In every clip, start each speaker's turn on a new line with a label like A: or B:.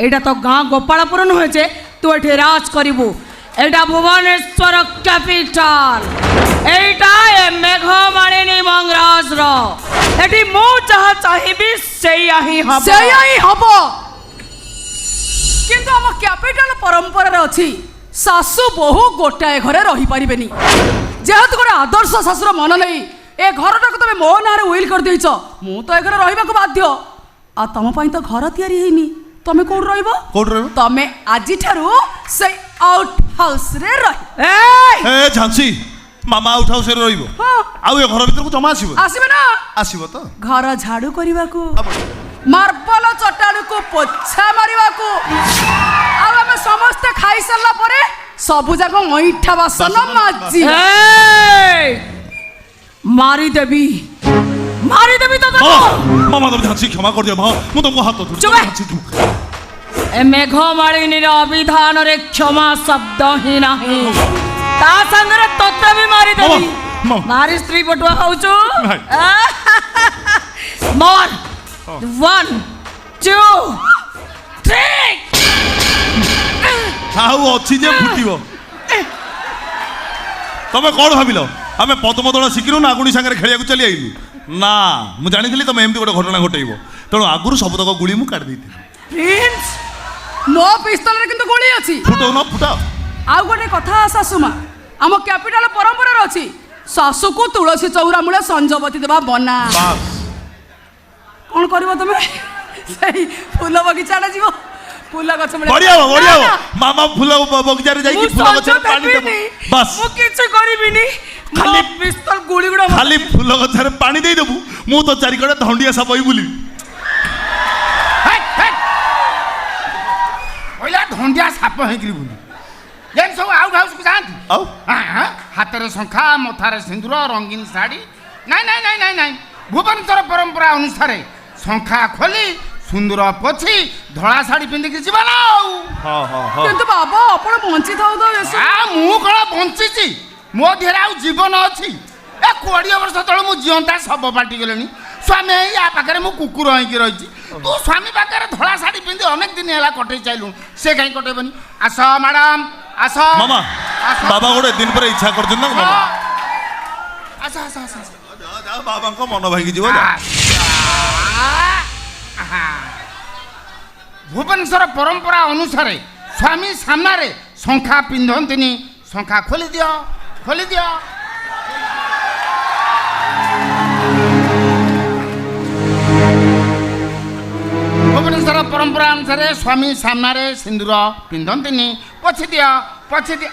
A: এইটা তো গাঁ গোপালপুর নুহে যে তুই এটি রাজ করিবু। এটা ভুবনেশ্বর ক্যাপিটাল। এইটা এ মেঘমালিনী মংরাজর। এটি মু যাহা চাহিবি সেইয়া হি হব।
B: কিন্তু আম ক্যাপিটাল পরম্পরার অছি শাশু বহু গোটাଏ ঘরে রহি পারিবেনি। যেহেতু গোটে আদর্শ শাশুর মন নেই এ ঘরটাকে তুমি মো নাঁরে উইল করে দিয়েছ, মু তো এ ঘরে রহিবাকু বাধ্য। আর তম পাই তো ঘর তৈরি হইনি, তুমি কোন রহিব? তুমি আজিঠারু সেই আউট হাউস রে রহি।
C: এ ঝাঁসি মামা আউট হাউস রে রহিব। আউ এ ঘর ভিতরକୁ জমা আসিব?
B: আসিবে না।
C: আসিব তো
B: ঘর ঝাড়ু করিবাকু, মার্বল চটাণুকু পোছা মারিবাকু, আর আমি সমস্তে খাই সারলা পরে সবু যাক অইঠা বাসন মাজি।
A: মারি দেবি তো
C: মামা তুমি ঝাঁসি ক্ষমা করে দিও মা, মু তোমাকে হাত ধরছি। ঝাঁসি তুমি
A: এ মেঘমালিনীর অবিধানরে ক্ষমা শব্দ হি নাহি। তা সাଙ୍ଗরে তোতে বি মারি দেবি। মারি স্ত্রী পটুয়া হউছু। মর 1 2 3
C: ଆଉ ଅଛି ଯେ ଫୁଟିବ। ତମେ କ'ଣ ଭାବିଲ ଆମେ ପଦ୍ମଦଳ ଶିଖିଲୁ ନା ଆଗୁଣି ସାଙ୍ଗରେ ଖେଳିବାକୁ ଚାଲି ଆଇଲୁ? ନା, ମୁଁ ଜାଣିଥିଲି ତମେ ଏମିତି ଗୋଟେ ଘଟଣା ଘଟେଇବ, ତେଣୁ ଆଗରୁ ସବୁତକ ଗୁଳି ମୁଁ କାଢି ଦେଇଥିଲି।
B: ପ୍ରିନ୍ସ ମୋ ପିସ୍ତଲରେ କିନ୍ତୁ ଗୁଳି ଅଛି।
C: ଫୁଟାଉ ନ ଫୁଟାଅ।
B: ଆଉ ଗୋଟେ କଥା ଶାଶୁମା, ଆମ କ୍ୟାପିଟାଲ ପରମ୍ପରାରେ ଅଛି ଶାଶୁକୁ ତୁଳସୀ ଚଉରା ମୂଳେ ସଞ୍ଜବତୀ ଦେବା ବନା। କ'ଣ କରିବ ତମେ? ସେଇ ଫୁଲ ବଗିଚାଟା ଯିବ, ফুল গছ মূলে
C: বড়িয়া বড়িয়া মামা ফুল বগিচারে যাই কি ফুল গছরে পানি দেব। বাস
A: মু কিছু করিবিনি। খালি পিস্তল গুলি গুড়া
C: খালি ফুল গছরে পানি দেই দেবু, মু তো চারি কড়ে ধন্ডিয়া সাপ হই বুলি।
D: ওইলা ধন্ডিয়া সাপ হইকি বুলি যেন সব আউট হাউস কু যাଆନ୍ତି।
C: আউ
D: হাতের শঙ্খা, মথারে সিন্দুর, রঙিন শাড়ি। নাই নাই নাই নাই নাই, ভুবনেশ্বর পরম্পরা অনুসারে শঙ্খা খোলি সুন্দর পছি ধলা শাড়ি পিঁধিকি ଯିବା না।
B: কিন্তু বাবা আপন বঞ্চি থাও তো এসে।
D: মু কোন বঞ্চিছি? মো দেহরে আউ জীবন ଅଛି। এ 20 বর্ষ তଳେ মু জিয়ন্তা সব পাল্টি গলেনি। স্বামী ইয়া পাখে মু কুকুর হইকি রইছি। তু স্বামী পাখে ধলা শাড়ি পিঁধি অনেক দিন হেলা কটেই চাইলু, সে কাই কটেবনি? আস ম্যাডাম আস।
C: মামা বাবা গোটে দিন পরে ইচ্ছা করছেন না মামা।
D: আস আস আস আস
C: যা বাবাଙ୍କ মন ভাঙি ଯିବ।
D: ভুবনেশ্বর পরম্পরা অনুসারে স্বামী সামনে শঙ্খা পিঁধন্তিনি। শঙ্খা খোলি দিও, খোলি দিও। ভুবনেশ্বর পরম্পরা অনুসারে স্বামী সামনে সিন্দুর পিঁধন্তিনি। পছি দিও, পছি দিও।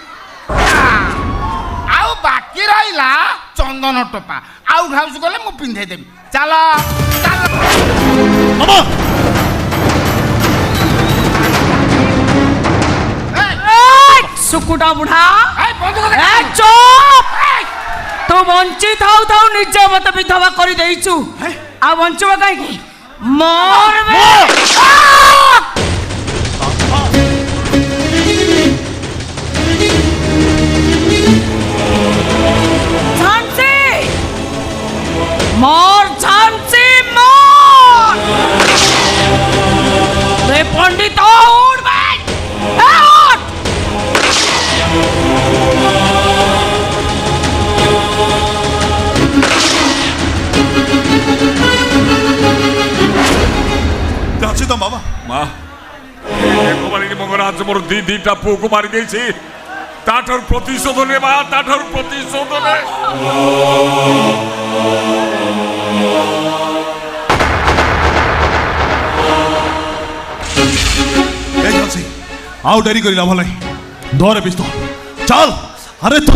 D: আউ বাকি রহিলা চন্দন টোপা। আউট হাউস গলে মু পিঁধেই দেবি। চাল চাল
C: মামা
A: সুকুটা বুড়া
D: বন্ধু
A: চুপ। তু বঞ্চি থাও থাও নিজ মতে বিধবা করে দেইছু, আর বঞ্চবা কাইকি? মরবে। ঝান্সি মর, ঝান্সি মর। রে পণ্ডিত উঠবে।
C: যাচ্ছি তো বাবা।
E: মা মেঘমালিনী মঙ্গরাজ মোর দিদিটা পুকু মারি দিয়েছি, তাঠার প্রতিশোধ নে মা, তাঠার প্রতিশোধ নে।
C: এই যাচ্ছি, আউ ডেরি করি লাভ নাই। ধরে পিস্তল চাল। আরে তো